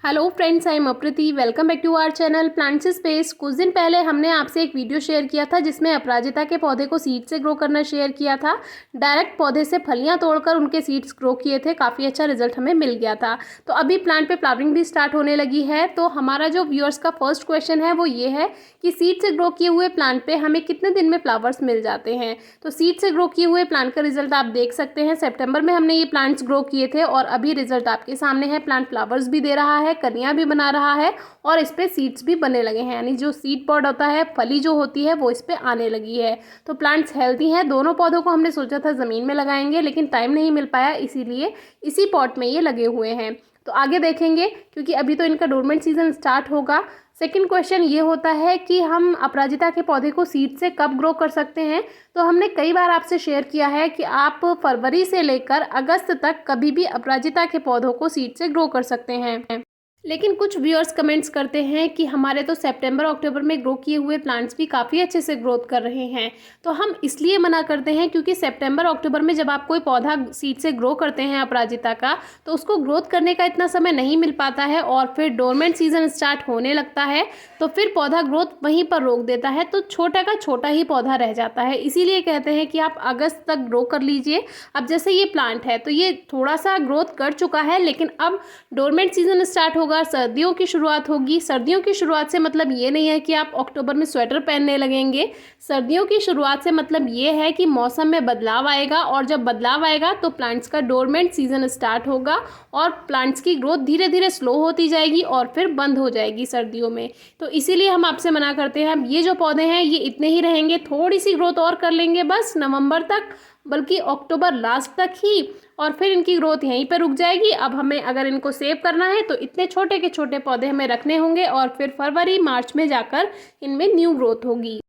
Hello friends, I am Aprati. Welcome back to our channel plants space. कुछ दिन पहले हमने आपसे एक वीडियो शेयर किया था जिसमें अपराजिता के पौधे को सीड से ग्रो करना शेयर किया था। डायरेक्ट पौधे से फलियां तोड़कर उनके सीड्स ग्रो किए थे। काफ़ी अच्छा रिजल्ट हमें मिल गया था। तो अभी प्लांट पे फ्लावरिंग भी स्टार्ट होने लगी है। तो हमारा जो व्यूअर्स का फर्स्ट क्वेश्चन है वो ये है कि सीड से ग्रो किए हुए प्लांट पे हमें कितने दिन में फ्लावर्स मिल जाते हैं। तो सीड से ग्रो किए हुए प्लांट का रिजल्ट आप देख सकते हैं। सितंबर में हमने ये प्लांट्स ग्रो किए थे और अभी रिजल्ट आपके सामने है। प्लांट फ्लावर्स भी दे रहा है, कलियां भी बना रहा है और इस पे सीड्स भी बनने लगे हैं, यानी जो सीड पॉड होता है, फली जो होती है, वो इस पे आने लगी है। तो प्लांट्स हेल्दी हैं। दोनों पौधों को हमने सोचा था ज़मीन में लगाएंगे लेकिन टाइम नहीं मिल पाया, इसीलिए इसी पॉट में ये लगे हुए हैं। तो आगे देखेंगे क्योंकि अभी तो इनका डोरमेंट सीजन स्टार्ट होगा। सेकंड क्वेश्चन ये होता है कि हम अपराजिता के पौधे को सीड से कब ग्रो कर सकते हैं। तो हमने कई बार आपसे शेयर किया है कि आप फरवरी से लेकर अगस्त तक कभी भी अपराजिता के पौधों को सीड से ग्रो कर सकते हैं। लेकिन कुछ व्यूअर्स कमेंट्स करते हैं कि हमारे तो सितंबर अक्टूबर में ग्रो किए हुए प्लांट्स भी काफ़ी अच्छे से ग्रोथ कर रहे हैं। तो हम इसलिए मना करते हैं क्योंकि सितंबर अक्टूबर में जब आप कोई पौधा सीड से ग्रो करते हैं अपराजिता का, तो उसको ग्रोथ करने का इतना समय नहीं मिल पाता है और फिर डोरमेंट सीजन स्टार्ट होने लगता है। तो फिर पौधा ग्रोथ वहीं पर रोक देता है, तो छोटा का छोटा ही पौधा रह जाता है। इसीलिए कहते हैं कि आप अगस्त तक ग्रो कर लीजिए। अब जैसे ये प्लांट है तो ये थोड़ा सा ग्रोथ कर चुका है, लेकिन अब डोरमेंट सीजन स्टार्ट होगा, सर्दियों की शुरुआत होगी। सर्दियों की शुरुआत से मतलब ये नहीं है कि आप अक्टूबर में स्वेटर पहनने लगेंगे। सर्दियों की शुरुआत से मतलब ये है कि मौसम में बदलाव आएगा और जब बदलाव आएगा तो प्लांट्स का डोरमेंट सीजन स्टार्ट होगा और प्लांट्स की ग्रोथ धीरे धीरे स्लो होती जाएगी और फिर बंद हो जाएगी सर्दियों में। तो इसीलिए हम आपसे मना करते हैं। ये जो पौधे हैं ये इतने ही रहेंगे, थोड़ी सी ग्रोथ और कर लेंगे बस नवंबर तक, बल्कि अक्टूबर लास्ट तक ही, और फिर इनकी ग्रोथ यहीं पर रुक जाएगी। अब हमें अगर इनको सेव करना है तो इतने छोटे के छोटे पौधे हमें रखने होंगे और फिर फरवरी मार्च में जाकर इनमें न्यू ग्रोथ होगी।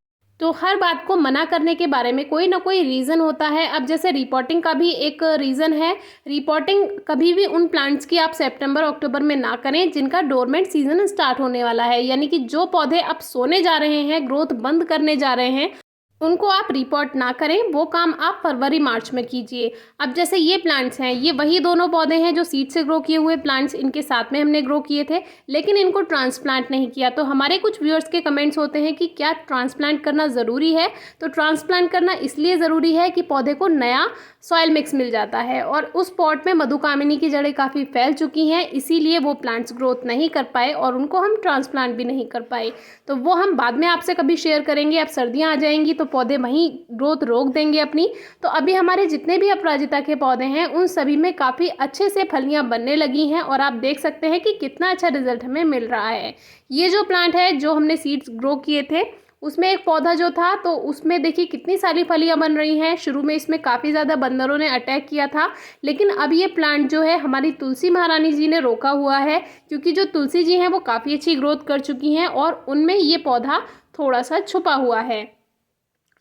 तो हर बात को मना करने के बारे में कोई ना कोई रीज़न होता है। अब जैसे रिपोर्टिंग का भी एक रीज़न है। रिपोर्टिंग कभी भी उन प्लांट्स की आप सितंबर अक्टूबर में ना करें जिनका डोरमेंट सीजन स्टार्ट होने वाला है, यानी कि जो पौधे अब सोने जा रहे हैं, ग्रोथ बंद करने जा रहे हैं, उनको आप रिपोर्ट ना करें। वो काम आप फरवरी मार्च में कीजिए। अब जैसे ये प्लांट्स हैं, ये वही दोनों पौधे हैं जो सीड से ग्रो किए हुए प्लांट्स इनके साथ में हमने ग्रो किए थे, लेकिन इनको ट्रांसप्लांट नहीं किया। तो हमारे कुछ व्यूअर्स के कमेंट्स होते हैं कि क्या ट्रांसप्लांट करना ज़रूरी है। तो ट्रांसप्लांट करना इसलिए ज़रूरी है कि पौधे को नया सॉइल मिक्स मिल जाता है और उस पॉट में मधुकामिनी की जड़ें काफ़ी फैल चुकी हैं, इसीलिए वो प्लांट्स ग्रोथ नहीं कर पाए और उनको हम ट्रांसप्लांट भी नहीं कर पाए। तो वो हम बाद में आपसे कभी शेयर करेंगे। अब सर्दियाँ आ जाएंगी तो पौधे वहीं ग्रोथ रोक देंगे अपनी। तो अभी हमारे जितने भी अपराजिता के पौधे हैं उन सभी में काफ़ी अच्छे से फलियां बनने लगी हैं और आप देख सकते हैं कि कितना अच्छा रिजल्ट हमें मिल रहा है। ये जो प्लांट है जो हमने सीड्स ग्रो किए थे उसमें एक पौधा जो था तो उसमें देखिए कितनी सारी फलियां बन रही हैं। शुरू में इसमें काफ़ी ज़्यादा बंदरों ने अटैक किया था, लेकिन अब ये प्लांट जो है हमारी तुलसी महारानी जी ने रोका हुआ है, क्योंकि जो तुलसी जी हैं वो काफ़ी अच्छी ग्रोथ कर चुकी हैं और उनमें ये पौधा थोड़ा सा छुपा हुआ है।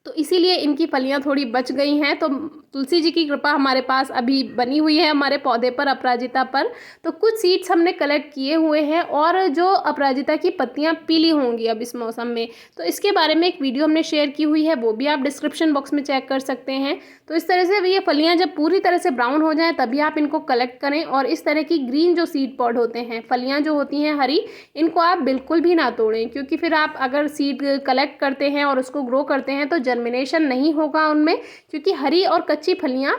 तो इसीलिए इनकी फलियां थोड़ी बच गई हैं। तो तुलसी जी की कृपा हमारे पास अभी बनी हुई है हमारे पौधे पर, अपराजिता पर। तो कुछ सीड्स हमने कलेक्ट किए हुए हैं और जो अपराजिता की पत्तियां पीली होंगी अब इस मौसम में, तो इसके बारे में एक वीडियो हमने शेयर की हुई है, वो भी आप डिस्क्रिप्शन बॉक्स में चेक कर सकते हैं। तो इस तरह से ये फलियाँ जब पूरी तरह से ब्राउन हो जाएँ तभी आप इनको कलेक्ट करें। और इस तरह की ग्रीन जो सीड पॉड होते हैं, फलियाँ जो होती हैं हरी, इनको आप बिल्कुल भी ना तोड़ें, क्योंकि फिर आप अगर सीड कलेक्ट करते हैं और उसको ग्रो करते हैं तो जर्मिनेशन नहीं होगा उनमें, क्योंकि हरी और कच्ची फलियां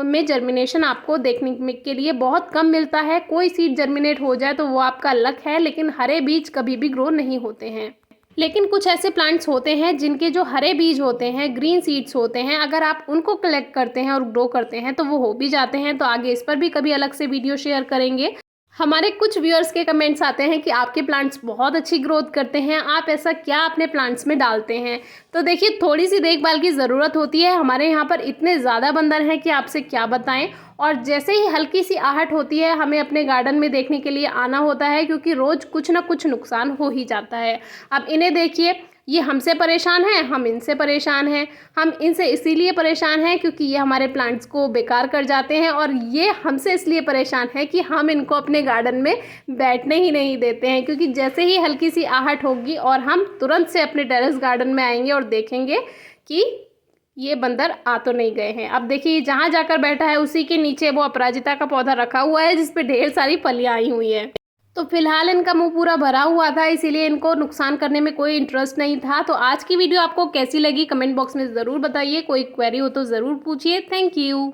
में जर्मिनेशन आपको देखने के लिए बहुत कम मिलता है। कोई सीड जर्मिनेट हो जाए तो वो आपका लक है, लेकिन हरे बीज कभी भी ग्रो नहीं होते हैं। लेकिन कुछ ऐसे प्लांट्स होते हैं जिनके जो हरे बीज होते हैं, ग्रीन सीड्स होते हैं, अगर आप उनको कलेक्ट करते हैं और ग्रो करते हैं तो वो हो भी जाते हैं। तो आगे इस पर भी कभी अलग से वीडियो शेयर करेंगे। हमारे कुछ व्यूअर्स के कमेंट्स आते हैं कि आपके प्लांट्स बहुत अच्छी ग्रोथ करते हैं, आप ऐसा क्या अपने प्लांट्स में डालते हैं। तो देखिए, थोड़ी सी देखभाल की ज़रूरत होती है। हमारे यहाँ पर इतने ज़्यादा बंदर हैं कि आपसे क्या बताएं, और जैसे ही हल्की सी आहट होती है हमें अपने गार्डन में देखने के लिए आना होता है, क्योंकि रोज़ कुछ ना कुछ नुकसान हो ही जाता है। अब इन्हें देखिए, ये हमसे परेशान हैं, हम इनसे परेशान हैं। हम इनसे इसीलिए परेशान हैं क्योंकि ये हमारे प्लांट्स को बेकार कर जाते हैं, और ये हमसे इसलिए परेशान है कि हम इनको अपने गार्डन में बैठने ही नहीं देते हैं। क्योंकि जैसे ही हल्की सी आहट होगी और हम तुरंत से अपने टेरेस गार्डन में आएंगे और देखेंगे कि ये बंदर आ तो नहीं गए हैं। अब देखिए, जहाँ जाकर बैठा है उसी के नीचे वो अपराजिता का पौधा रखा हुआ है जिस पे ढेर सारी फलियां आई हुई है। तो फिलहाल इनका मुंह पूरा भरा हुआ था, इसीलिए इनको नुकसान करने में कोई इंटरेस्ट नहीं था। तो आज की वीडियो आपको कैसी लगी कमेंट बॉक्स में ज़रूर बताइए। कोई क्वेरी हो तो ज़रूर पूछिए। Thank you.